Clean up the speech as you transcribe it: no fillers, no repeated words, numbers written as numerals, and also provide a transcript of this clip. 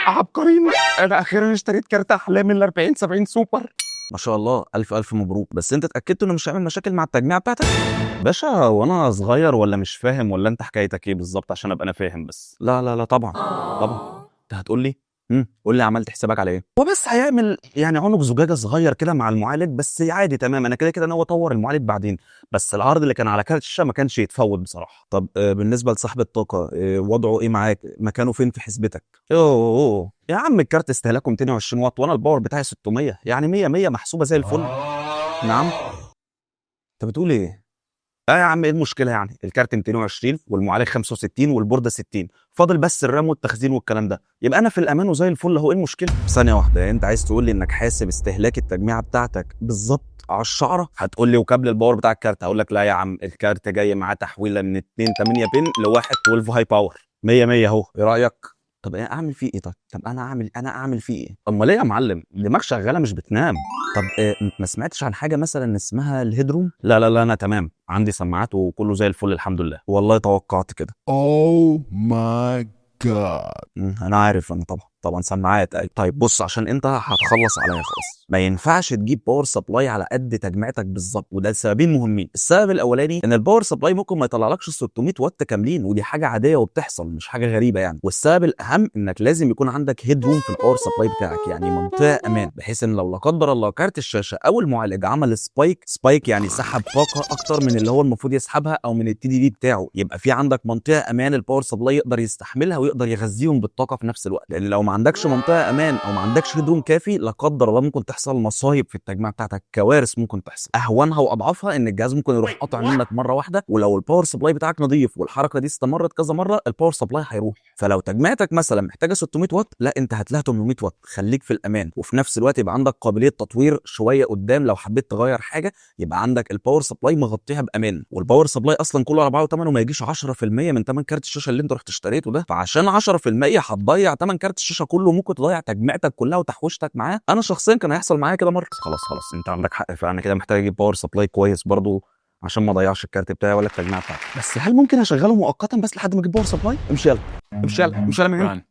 عبقريين. انا اخيرا اشتريت كارت احلام ال 40 70 سوبر. ما شاء الله، الف الف مبروك. بس انت اتاكدت انه مش هيعمل مشاكل مع التجميع بتاعتك؟ باشا وانا صغير ولا مش فاهم، ولا انت حكايتك ايه بالظبط عشان ابقى انا فاهم؟ بس لا لا لا طبعا طبعا. انت هتقول لي قول لي عملت حسابك على ايه؟ هو بس هيعمل يعني عنق زجاجه صغير كده مع المعالج بس، عادي تمام. انا كده كده ناوي اطور المعالج بعدين، بس العرض اللي كان على كارت الشاشه ما كانش يتفوت بصراحه. طب بالنسبه لصاحب الطاقه وضعه ايه معاك؟ مكانه فين في حسبتك؟ اوه يا عم، الكارت استهلاكه 220 واط وانا الباور بتاعي 600، يعني 100 100 محسوبه زي الفل. نعم؟ انت بتقول ايه؟ لا يا عم، ايه المشكله يعني؟ الكارت 220 والمعالج 65 والبورده 60، فاضل بس الرام والتخزين والكلام ده، يبقى انا في الامان وزي الفل اهو. ايه المشكله؟ ثانيه واحده، انت عايز تقول لي انك حاسب استهلاك التجميعه بتاعتك بالظبط على الشعره؟ هتقول لي وكابل الباور بتاع الكارت؟ هقول لك لا يا عم، الكارت جاي معاه تحويله من 2 8 بن لواحد 12 هاي باور. 100 100 اهو. ايه رايك؟ طب ايه اعمل فيه ايه؟ طب انا اعمل فيه ايه؟ امال ايه يا معلم؟ دماغ شغاله مش بتنام. طب ما سمعتش عن حاجه مثلا اسمها الهيدروم؟ لا لا لا، انا تمام، عندي سماعات وكله زي الفل الحمد لله. والله توقعت كده. Oh my god. انا عارف، انا طبعا سماعات. طيب بص، عشان انت هتخلص عليا خلاص، ما ينفعش تجيب باور سبلاي على قد تجميعتك بالظبط، وده لسببين مهمين. السبب الاولاني ان الباور سبلاي ممكن ما يطلعلكش 600 واط كاملين، ودي حاجه عاديه وبتحصل، مش حاجه غريبه يعني. والسبب الاهم انك لازم يكون عندك هيد روم في الباور سبلاي بتاعك، يعني منطقه امان، بحيث ان لو لا قدر الله كارت الشاشه او المعالج عمل سبايك يعني سحب طاقه اكتر من اللي هو المفروض يسحبها او من التي دي دي بتاعه، يبقى في عندك منطقه امان الباور سبلاي يقدر يستحملها ويقدر يغذيهم بالطاقه في نفس الوقت. لان لو ما عندكش منطقه امان او ما عندكش هيدروم كافي، لا قدر الله ممكن تحصل مصايب في التجميع بتاعتك، كوارث ممكن تحصل. اهونها واضعفها ان الجهاز ممكن يروح قاطع منك مره واحده، ولو الباور سبلاي بتاعك نظيف والحركه دي استمرت كذا مره الباور سبلاي هيروح. فلو تجميعتك مثلا محتاجه 600 واط، لا انت هات لها 800 واط، خليك في الامان، وفي نفس الوقت يبقى عندك قابليه تطوير شويه قدام لو حبيت تغير حاجه، يبقى عندك الباور سبلاي مغطيها بامان. والباور سبلاي اصلا كله على بعضه ثمنه ما يجيش 10% من ثمن كارت الشاشه اللي انت رحت اشتريته ده، فعشان 10% هتضيع ثمن كارت الشاشه كله، ممكن تضيع تجميعتك كلها وتحويشتك معاه. انا شخصيا كان هيحصل معايا كده مره. خلاص انت عندك حق، فانا كده محتاج اجيب باور سبلاي كويس برضو عشان ما اضيعش الكارت بتاعي ولا التجميع بتاعتي. بس هل ممكن اشغله مؤقتا بس لحد ما اجيب باور سبلاي؟ امشي يلا امشي يلا امشي يلا من هنا.